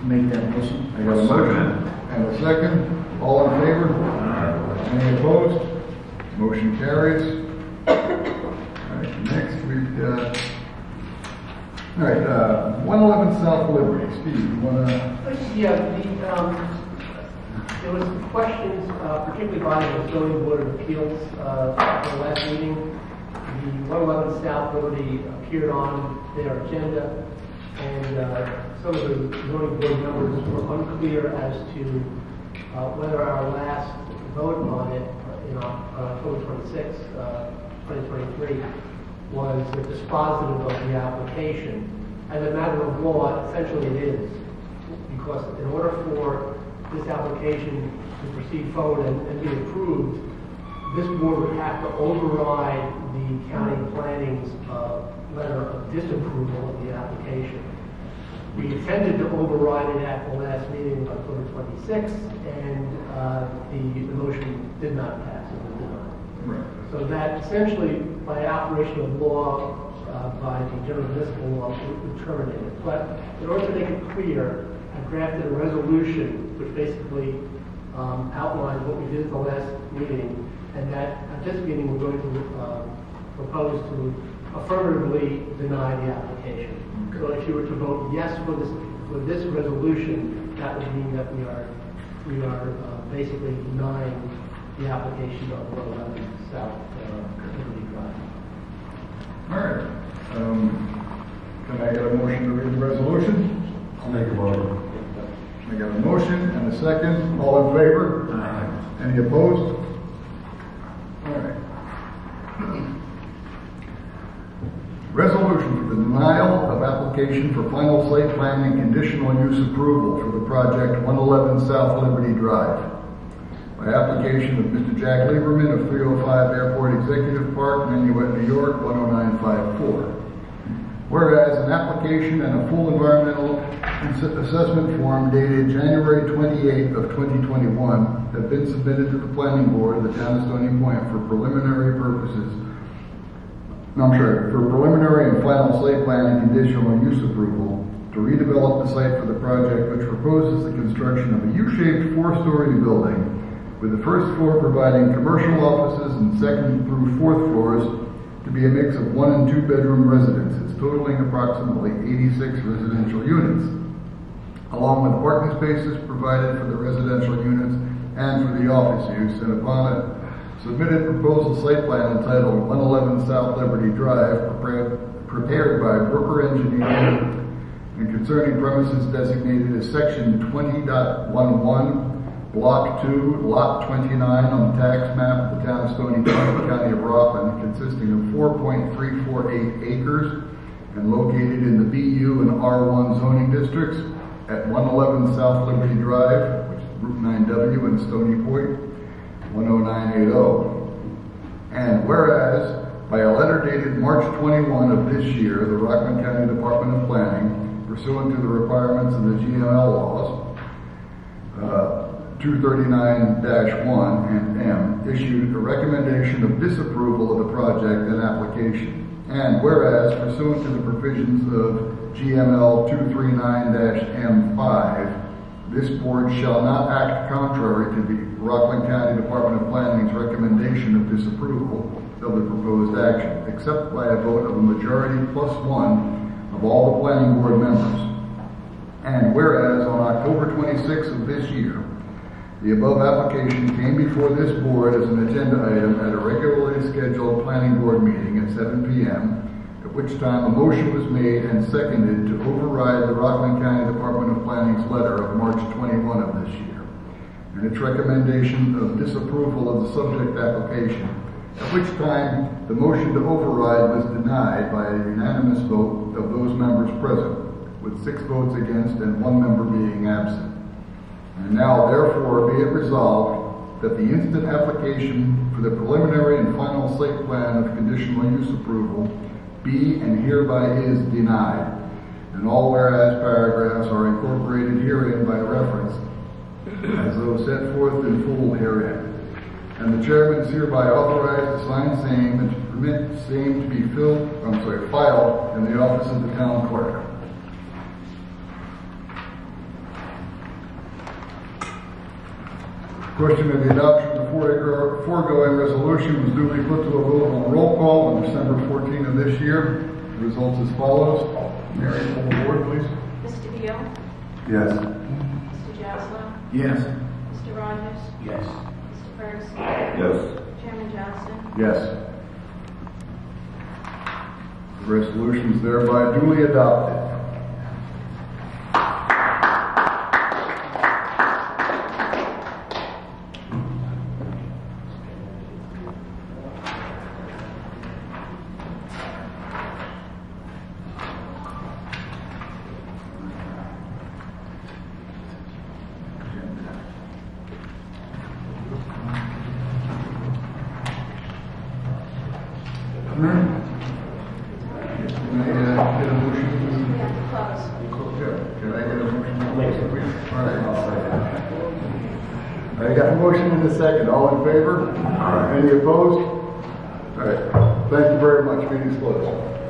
Make that motion. I got a motion and a second. All in favor? Any opposed? Motion carries. All right, next we've got, all right, 111 South Liberty. Steve, you want to? Yeah, there was some questions, particularly by the Stony Board of Appeals at the last meeting. The 111 South Liberty appeared on their agenda, and some of the zoning board members were unclear as to whether our last vote on it on October 26, 2023, was dispositive of the application. As a matter of law, essentially it is, because in order for this application to proceed forward and be approved, this board would have to override the county planning's letter of disapproval of the application. We intended to override it at the last meeting of October 26th, and the motion did not pass. It was denied. Right. So that essentially, by operation of law, by the general municipal law, would terminate it. But in order to make it clear, I drafted a resolution which basically outlines what we did at the last meeting, and that at this meeting we're going to propose to affirmatively deny the application. Okay. So if you were to vote yes for this resolution, that would mean that we are basically denying the application of 111 South Liberty Drive. All right. Can I get a motion to read the resolution? I'll make a motion. I got a motion and a second. All in favor? Aye. Any opposed? All right. Resolution for the denial of application for final site plan and conditional use approval for the project 111 South Liberty Drive. By application of Mr. Jack Lieberman of 305 Airport Executive Park, Nanuet, New York, 10954. Whereas an application and a full environmental assessment form dated January 28th of 2021 have been submitted to the Planning Board of the Town of Stony Point for preliminary purposes. For preliminary and final site plan and conditional use approval to redevelop the site for the project, which proposes the construction of a U-shaped 4-story building with the first floor providing commercial offices and second through fourth floors to be a mix of 1 and 2 bedroom residences, totaling approximately 86 residential units, along with parking spaces provided for the residential units and for the office use, and upon a submitted proposal site plan entitled 111 South Liberty Drive, prepared by Brooker Engineering, and concerning premises designated as Section 20.11, Block 2, Lot 29 on the tax map of the Town of Stony Point, County of Rockland, consisting of 4.348 acres and located in the BU and R1 zoning districts at 111 South Liberty Drive, which is Route 9W in Stony Point, 10980. And whereas, by a letter dated March 21 of this year, the Rockland County Department of Planning, pursuant to the requirements of the GML laws, 239-1 and M, issued a recommendation of disapproval of the project and application. And whereas, pursuant to the provisions of GML 239-M5, this board shall not act contrary to the Rockland County Department of Planning's recommendation of disapproval of the proposed action, except by a vote of a majority +1 of all the planning board members. And whereas on October 26th of this year, the above application came before this board as an agenda item at a regularly scheduled planning board meeting at 7 p.m., at which time a motion was made and seconded to override the Rockland County Department of Planning's letter of March 21 of this year, and its recommendation of disapproval of the subject application, at which time the motion to override was denied by a unanimous vote of those members present, with 6 votes against and 1 member being absent. And now, therefore, be it resolved that the instant application for the preliminary and final site plan of conditional use approval be and hereby is denied. And all whereas paragraphs are incorporated herein by reference, as though set forth in full herein. And the chairman is hereby authorized to sign same and to permit same to be filed in the office of the town clerk. Question of the adoption of the foregoing resolution was duly put to a vote on roll call on December 14 of this year. The results as follows. Mary, pull the board, please. Mr. Beal? Yes. Mr. Jaslow? Yes. Mr. Rogers? Yes. Mr. Ferguson? Yes. Chairman Johnson? Yes. The resolution is thereby duly adopted. I got a motion and a second. All in favor? Any opposed? All right. Thank you very much. Meeting's closed.